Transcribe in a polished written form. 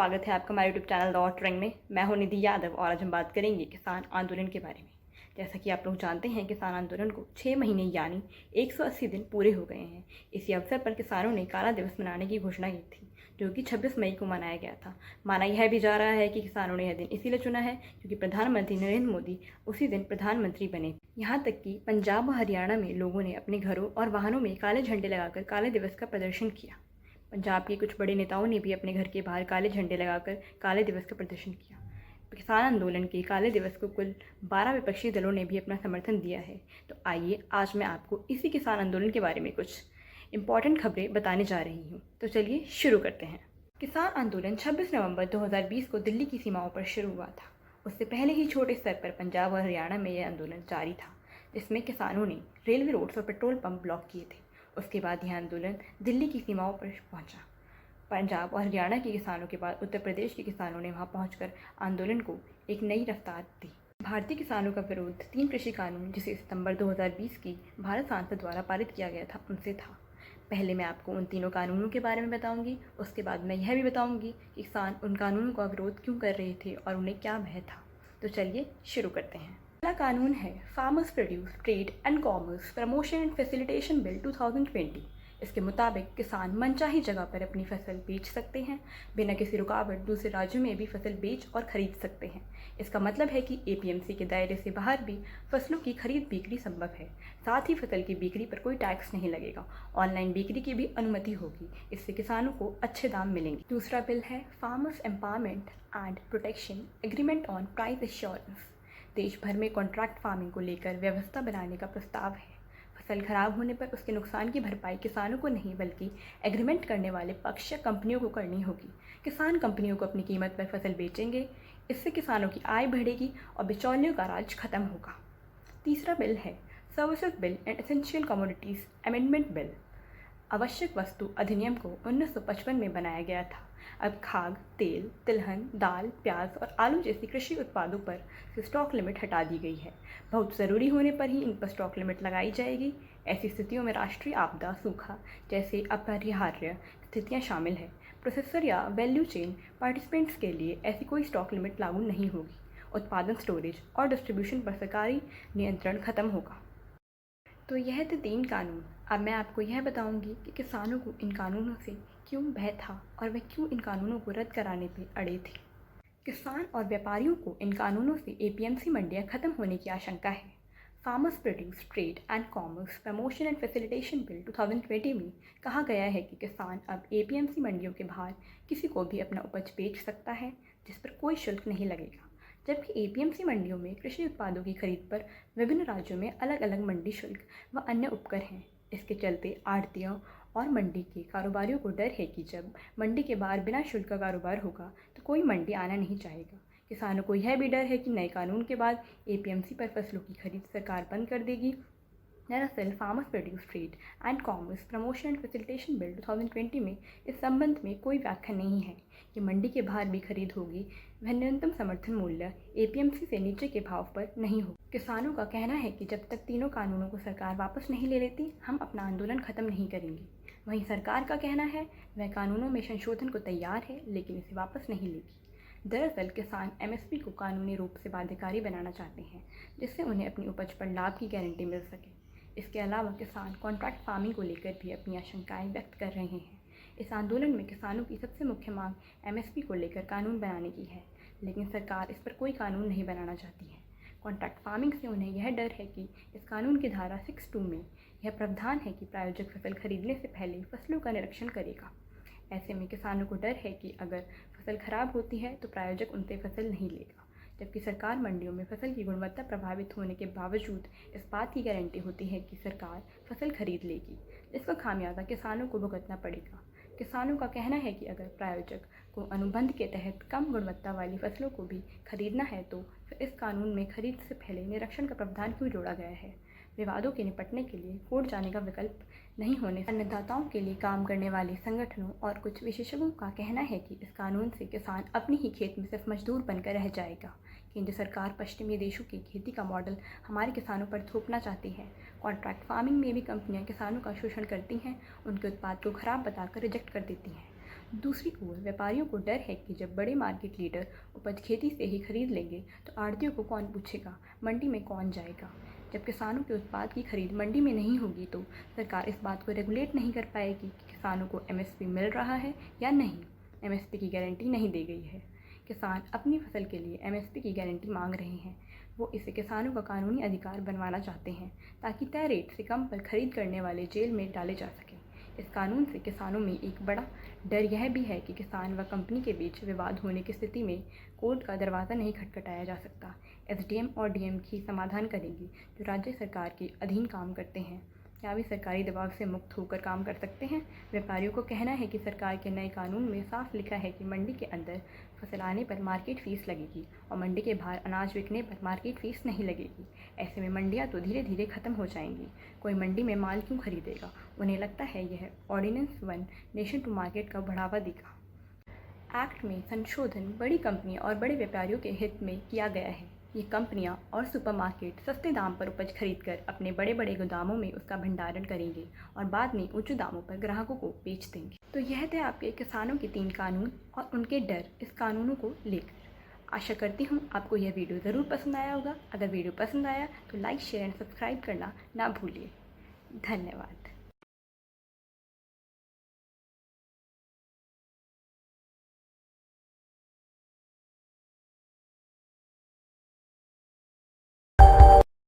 स्वागत है आपका हमारे यूट्यूब चैनल द ऑट रंग में। मैं हूं निधि यादव और आज हम बात करेंगे किसान आंदोलन के बारे में। जैसा कि आप लोग जानते हैं, किसान आंदोलन को 6 महीने यानी 180 दिन पूरे हो गए हैं। इसी अवसर पर किसानों ने काला दिवस मनाने की घोषणा की थी, जो कि 26 मई को मनाया गया था। माना यह भी जा रहा है कि किसानों ने यह दिन इसीलिए चुना है क्योंकि प्रधानमंत्री नरेंद्र मोदी उसी दिन प्रधानमंत्री बने। यहाँ तक कि पंजाब व हरियाणा में लोगों ने अपने घरों और वाहनों में काले झंडे लगाकर काले दिवस का प्रदर्शन किया। पंजाब के कुछ बड़े नेताओं ने भी अपने घर के बाहर काले झंडे लगाकर काले दिवस का प्रदर्शन किया। किसान आंदोलन के काले दिवस को कुल 12 विपक्षी दलों ने भी अपना समर्थन दिया है। तो आइए आज मैं आपको इसी किसान आंदोलन के बारे में कुछ इंपॉर्टेंट खबरें बताने जा रही हूँ। तो चलिए शुरू करते हैं। किसान आंदोलन 26 नवंबर 2020 को दिल्ली की सीमाओं पर शुरू हुआ था। उससे पहले ही छोटे स्तर पर पंजाब और हरियाणा में यह आंदोलन जारी था, जिसमें किसानों ने रेलवे रोड्स और पेट्रोल पंप ब्लॉक किए थे। उसके बाद यह आंदोलन दिल्ली की सीमाओं पर पहुंचा। पंजाब और हरियाणा के किसानों के बाद उत्तर प्रदेश के किसानों ने वहां पहुंचकर आंदोलन को एक नई रफ्तार दी। भारतीय किसानों का विरोध 3 कृषि कानून, जिसे सितंबर 2020 की भारत संसद द्वारा पारित किया गया था, उनसे था। पहले मैं आपको उन तीनों कानूनों के बारे में बताऊंगी। उसके बाद मैं यह भी बताऊंगी कि किसान उन कानूनों का विरोध क्यों कर रहे थे और उन्हें क्या भय था। तो चलिए शुरू करते हैं। पहला कानून है farmers produce trade and commerce promotion and facilitation bill 2020। इसके मुताबिक किसान मनचाही जगह पर अपनी फसल बेच सकते हैं। बिना किसी रुकावट दूसरे राज्यों में भी फसल बेच और खरीद सकते हैं। इसका मतलब है कि एपीएमसी के दायरे से बाहर भी फसलों की खरीद बिक्री संभव है। साथ ही फसल की बिक्री पर कोई टैक्स नहीं लगेगा। ऑनलाइन बिक्री की भी अनुमति होगी। इससे किसानों को अच्छे दाम मिलेंगे। दूसरा बिल है farmers empowerment and protection agreement on price assurance. देश भर में कॉन्ट्रैक्ट फार्मिंग को लेकर व्यवस्था बनाने का प्रस्ताव है। फसल खराब होने पर उसके नुकसान की भरपाई किसानों को नहीं बल्कि एग्रीमेंट करने वाले पक्ष या कंपनियों को करनी होगी। किसान कंपनियों को अपनी कीमत पर फसल बेचेंगे। इससे किसानों की आय बढ़ेगी और बिचौलियों का राज खत्म होगा। तीसरा बिल है services bill and essential commodities amendment bill. आवश्यक वस्तु अधिनियम को 1955 में बनाया गया था। अब खाद, तेल, तिलहन, दाल, प्याज और आलू जैसी कृषि उत्पादों पर स्टॉक लिमिट हटा दी गई है। बहुत ज़रूरी होने पर ही इन पर स्टॉक लिमिट लगाई जाएगी। ऐसी स्थितियों में राष्ट्रीय आपदा, सूखा जैसे अपरिहार्य स्थितियां शामिल है। प्रोसेसर या वैल्यू चेन पार्टिसिपेंट्स के लिए ऐसी कोई स्टॉक लिमिट लागू नहीं होगी। उत्पादन, स्टोरेज और डिस्ट्रीब्यूशन पर सरकारी नियंत्रण खत्म होगा। तो यह थे 3 कानून। अब मैं आपको यह बताऊंगी कि किसानों को इन कानूनों से क्यों भय था और वे क्यों इन कानूनों को रद्द कराने पर अड़े थे। किसान और व्यापारियों को इन कानूनों से एपीएमसी मंडियां खत्म होने की आशंका है। Farmers produce trade and commerce promotion and facilitation bill 2020 में कहा गया है कि किसान अब एपीएमसी मंडियों के बाहर किसी को भी अपना उपज बेच सकता है, जिस पर कोई शुल्क नहीं लगेगा। जबकि एपीएमसी मंडियों में कृषि उत्पादों की खरीद पर विभिन्न राज्यों में अलग अलग मंडी शुल्क व अन्य उपकर हैं। इसके चलते आढ़तियों और मंडी के कारोबारियों को डर है कि जब मंडी के बाहर बिना शुल्क का कारोबार होगा तो कोई मंडी आना नहीं चाहेगा। किसानों को यह भी डर है कि नए कानून के बाद एपीएमसी पर फसलों की खरीद सरकार बंद कर देगी। दरअसल farmers produce trade and commerce promotion and facilitation bill 2020 में इस संबंध में कोई व्याख्या नहीं है कि मंडी के बाहर भी खरीद होगी। वह न्यूनतम समर्थन मूल्य एपीएमसी से नीचे के भाव पर नहीं हो। किसानों का कहना है कि जब तक तीनों कानूनों को सरकार वापस नहीं ले लेती, हम अपना आंदोलन खत्म नहीं करेंगे। वहीं सरकार का कहना है वह कानूनों में संशोधन को तैयार है, लेकिन इसे वापस नहीं लेगी। दरअसल किसान एमएसपी को कानूनी रूप से बाध्यकारी बनाना चाहते हैं, जिससे उन्हें अपनी उपज पर लाभ की गारंटी मिल सके। इसके अलावा किसान कॉन्ट्रैक्ट फार्मिंग को लेकर भी अपनी आशंकाएं व्यक्त कर रहे हैं। इस आंदोलन में किसानों की सबसे मुख्य मांग एमएसपी को लेकर कानून बनाने की है, लेकिन सरकार इस पर कोई कानून नहीं बनाना चाहती है। कॉन्ट्रैक्ट फार्मिंग से उन्हें यह डर है कि इस कानून की धारा 6(2) में यह प्रावधान है कि प्रायोजक फसल खरीदने से पहले फसलों का निरीक्षण करेगा। ऐसे में किसानों को डर है कि अगर फसल खराब होती है तो प्रायोजक उनसे फसल नहीं लेगा, जबकि सरकार मंडियों में फसल की गुणवत्ता प्रभावित होने के बावजूद इस बात की गारंटी होती है कि सरकार फसल खरीद लेगी, जिसका खामियाजा किसानों को भुगतना पड़ेगा। किसानों का कहना है कि अगर प्रायोजक को अनुबंध के तहत कम गुणवत्ता वाली फसलों को भी खरीदना है तो फिर इस कानून में खरीद से पहले निरीक्षण का प्रावधान क्यों जोड़ा गया है। विवादों के निपटने के लिए कोर्ट जाने का विकल्प नहीं होने से अन्नदाताओं के लिए काम करने वाले संगठनों और कुछ विशेषज्ञों का कहना है कि इस कानून से किसान अपनी ही खेत में सिर्फ मजदूर बनकर रह जाएगा। केंद्र सरकार पश्चिमी देशों की खेती का मॉडल हमारे किसानों पर थोपना चाहती है। कॉन्ट्रैक्ट फार्मिंग में भी कंपनियां किसानों का शोषण करती हैं, उनके उत्पाद को खराब बताकर रिजेक्ट कर देती हैं। दूसरी ओर व्यापारियों को डर है कि जब बड़े मार्केट लीडर उपज खेती से ही खरीद लेंगे तो आढ़तियों को कौन पूछेगा, मंडी में कौन जाएगा। जब किसानों के उत्पाद की खरीद मंडी में नहीं होगी तो सरकार इस बात को रेगुलेट नहीं कर पाएगी कि किसानों को एमएसपी मिल रहा है या नहीं। एमएसपी की गारंटी नहीं दी गई है। किसान अपनी फसल के लिए एमएसपी की गारंटी मांग रहे हैं। वो इसे किसानों का कानूनी अधिकार बनवाना चाहते हैं ताकि तय रेट से कम पर खरीद करने वाले जेल में डाले जा सकें। इस कानून से किसानों में एक बड़ा डर यह भी है कि किसान व कंपनी के बीच विवाद होने की स्थिति में कोर्ट का दरवाज़ा नहीं खटखटाया जा सकता। एसडीएम और डीएम ही समाधान करेंगे जो राज्य सरकार के अधीन काम करते हैं। क्या भी सरकारी दबाव से मुक्त होकर काम कर सकते हैं। व्यापारियों को कहना है कि सरकार के नए कानून में साफ लिखा है कि मंडी के अंदर फसल आने पर मार्केट फीस लगेगी और मंडी के बाहर अनाज बिकने पर मार्केट फीस नहीं लगेगी। ऐसे में मंडियां तो धीरे धीरे ख़त्म हो जाएंगी। कोई मंडी में माल क्यों खरीदेगा। उन्हें लगता है यह ऑर्डिनेंस 1 नेशन टू मार्केट का बढ़ावा देगा। एक्ट में संशोधन बड़ी कंपनियां और बड़े व्यापारियों के हित में किया गया है। ये कंपनियां और सुपरमार्केट सस्ते दाम पर उपज खरीदकर अपने बड़े बड़े गोदामों में उसका भंडारण करेंगे और बाद में उच्च दामों पर ग्राहकों को बेच देंगे। तो यह थे आपके किसानों के 3 कानून और उनके डर इस कानूनों को लेकर। आशा करती हूँ आपको यह वीडियो ज़रूर पसंद आया होगा। अगर वीडियो पसंद आया तो लाइक, शेयर एंड सब्सक्राइब करना ना भूलिए। धन्यवाद।